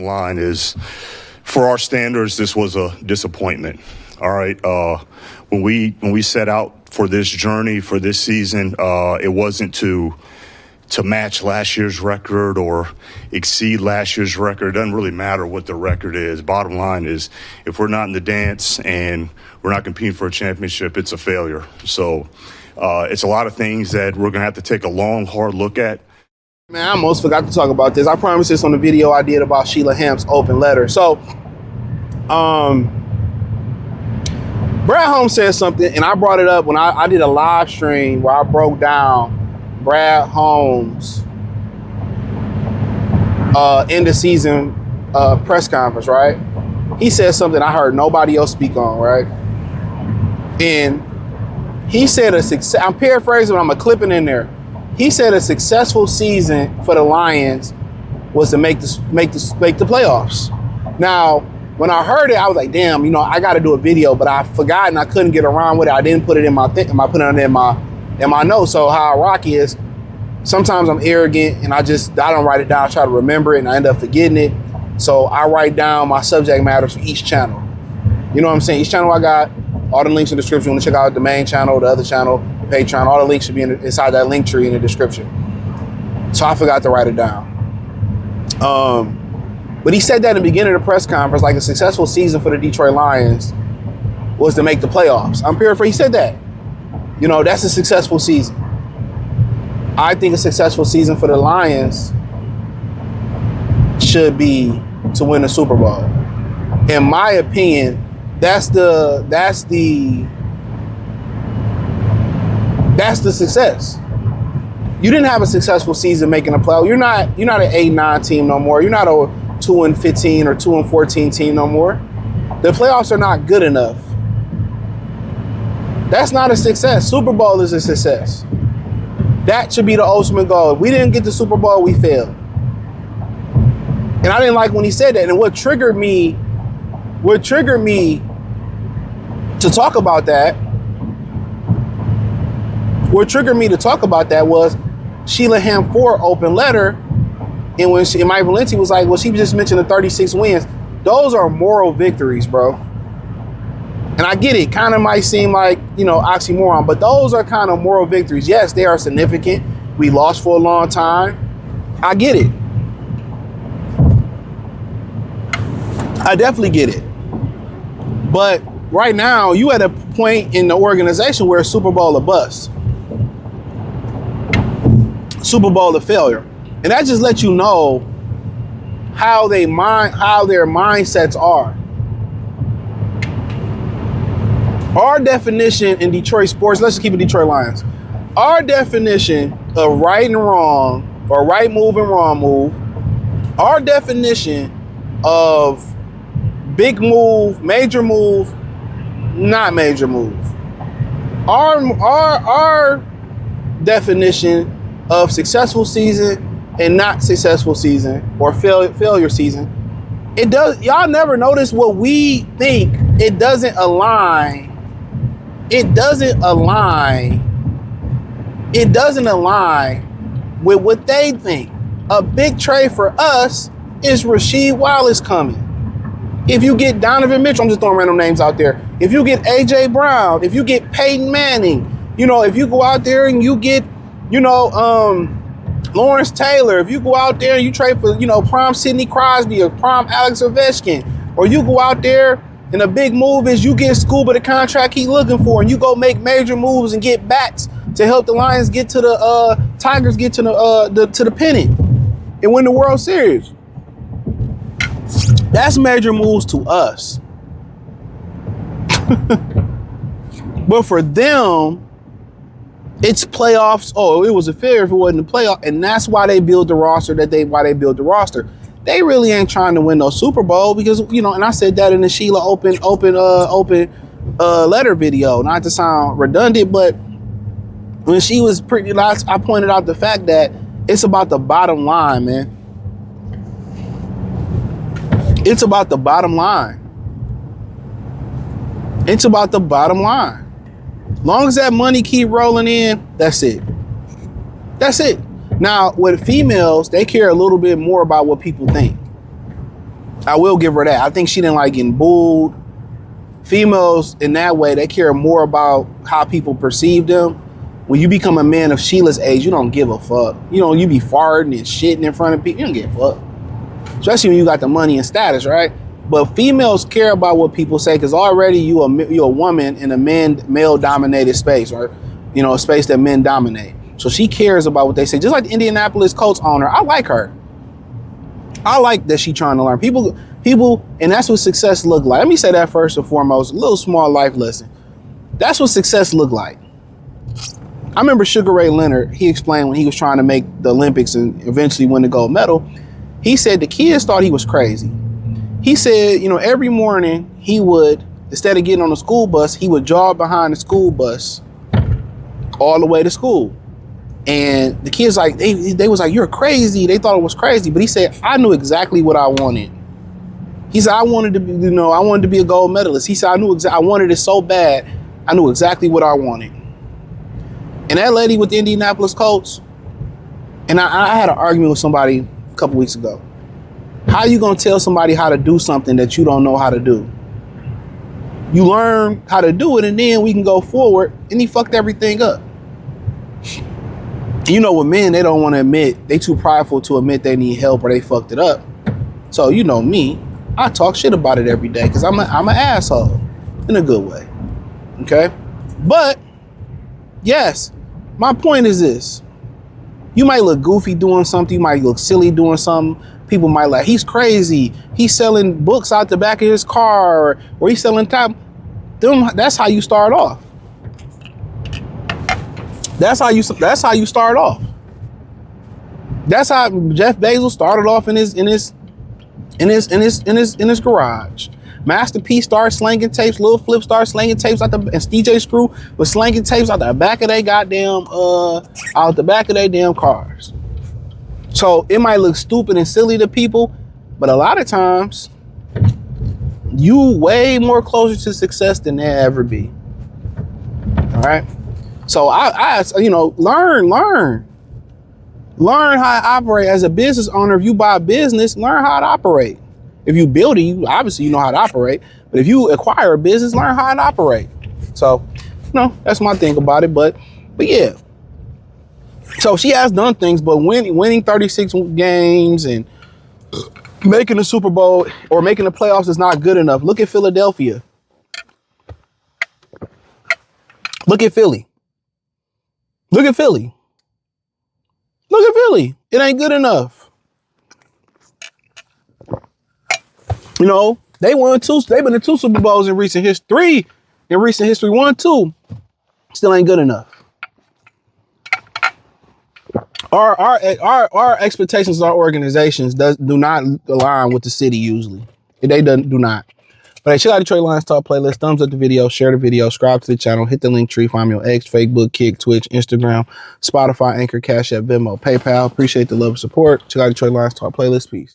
bottom line is, for our standards, this was a disappointment. All right. When we set out for this journey, for this season, it wasn't to match last year's record or exceed last year's record. It doesn't really matter what the record is. Bottom line is, if we're not in the dance and we're not competing for a championship, it's a failure. So it's a lot of things that we're going to have to take a long, hard look at. Man, I almost forgot to talk about this. I promised this on the video I did about Sheila Hamp's open letter. So, Brad Holmes said something, and I brought it up when I did a live stream where I broke down Brad Holmes' end of season press conference, right? He said something I heard nobody else speak on, right? And he said I'm paraphrasing, but I'm clipping in there. He said a successful season for the Lions was to make the playoffs. Now, when I heard it, I was like, damn, I got to do a video, but I forgot and I couldn't get around with it. I didn't put it in my in my notes. So how I rock is, sometimes I'm arrogant and I don't write it down. I try to remember it and I end up forgetting it. So I write down my subject matters for each channel. You know what I'm saying? Each channel I got, all the links in the description. You want to check out the main channel, the other channel, Patreon, all the links should be inside that link tree in the description. So I forgot to write it down. But he said that in the beginning of the press conference, like a successful season for the Detroit Lions was to make the playoffs. I'm paraphrasing. He said that. That's a successful season. I think a successful season for the Lions should be to win the Super Bowl. In my opinion, that's the success. You didn't have a successful season making a playoff. You're not an 8-9 team no more. You're not a 2-15 or 2-14 team no more. The playoffs are not good enough. That's not a success. Super Bowl is a success. That should be the ultimate goal. If we didn't get the Super Bowl, we failed. And I didn't like when he said that. And what triggered me to talk about that was Sheila Hamp 4 open letter. And when Mike Valenti was like, well, she just mentioned the 36 wins. Those are moral victories, bro. And I get it. Kind of might seem like, oxymoron, but those are kind of moral victories. Yes, they are significant. We lost for a long time. I get it. I definitely get it. But right now, you at a point in the organization where Super Bowl a bust. Super Bowl a failure. And that just lets you know how their mindsets are. Our definition in Detroit sports, let's just keep it Detroit Lions. Our definition of right and wrong, or right move and wrong move, our definition of big move, major move, not major move. Our definition of successful season and not successful season, or failure season, y'all never notice what we think. It doesn't align with what they think. A big trade for us is Rasheed Wallace coming. If you get Donovan Mitchell, I'm just throwing random names out there. If you get A.J. Brown, if you get Peyton Manning, if you go out there and you get, Lawrence Taylor, if you go out there and you trade for, prime Sidney Crosby or prime Alex Ovechkin, or you go out there and a big move is you get Scuba the contract he's looking for, and you go make major moves and get bats to help the Lions get to the Tigers get to the pennant and win the World Series. That's major moves to us. But for them, it's playoffs. Oh, it was a failure if it wasn't a playoff, and that's why they build the roster why they build the roster. They really ain't trying to win no Super Bowl because, and I said that in the Sheila open letter video, not to sound redundant, but when she was pretty last, I pointed out the fact that it's about the bottom line, man. It's about the bottom line. It's about the bottom line. Long as that money keep rolling in, that's it. That's it. Now, with females, they care a little bit more about what people think. I will give her that. I think she didn't like getting booed. Females in that way, they care more about how people perceive them. When you become a man of Sheila's age, you don't give a fuck. You know, you be farting and shitting in front of people. You don't give a fuck. Especially when you got the money and status, right? But females care about what people say because already you're a woman in a male-dominated space, or a space that men dominate. So she cares about what they say. Just like the Indianapolis Colts owner, I like her. I like that she trying to learn. People, and that's what success look like. Let me say that first and foremost. A little small life lesson. That's what success look like. I remember Sugar Ray Leonard, he explained when he was trying to make the Olympics and eventually win the gold medal, he said the kids thought he was crazy. He said, every morning he would, instead of getting on the school bus, he would jog behind the school bus all the way to school. And the kids they was like, you're crazy. They thought it was crazy. But he said, I knew exactly what I wanted. He said, I wanted to be a gold medalist. He said, I wanted it so bad. I knew exactly what I wanted. And that lady with the Indianapolis Colts, and I had an argument with somebody a couple weeks ago. How you gonna tell somebody how to do something that you don't know how to do? You learn how to do it and then we can go forward, and he fucked everything up. With men, they don't want to admit, they too prideful to admit they need help or they fucked it up. So me, I talk shit about it every day because I'm an asshole in a good way. Okay? But yes, my point is this. You might look goofy doing something. You might look silly doing something. People might like, he's crazy. He's selling books out the back of his car, or he's selling time. That's how you start off. That's how you start off. That's how Jeff Bezos started off in his garage. Master P started slanging tapes. Lil Flip started slanging tapes and DJ Screw was slanging tapes out the back of their damn cars. So it might look stupid and silly to people, but a lot of times you way more closer to success than they'll ever be. All right. So I learn how to operate as a business owner. If you buy a business, learn how to operate. If you build it, you obviously know how to operate. But if you acquire a business, learn how to operate. So, that's my thing about it. But yeah. So she has done things, but winning 36 games and making the Super Bowl or making the playoffs is not good enough. Look at Philadelphia. Look at Philly. Look at Philly. Look at Philly. It ain't good enough. They've been to 2 Super Bowls in recent history. 1, 2. Still ain't good enough. Our expectations of our organizations do not align with the city usually. They do not. But hey, check out the Detroit Lions Talk playlist. Thumbs up the video, share the video, subscribe to the channel, hit the link tree, find me on X, Facebook, Kick, Twitch, Instagram, Spotify, Anchor, Cash App, Venmo, PayPal. Appreciate the love and support. Check out the Detroit Lions Talk playlist. Peace.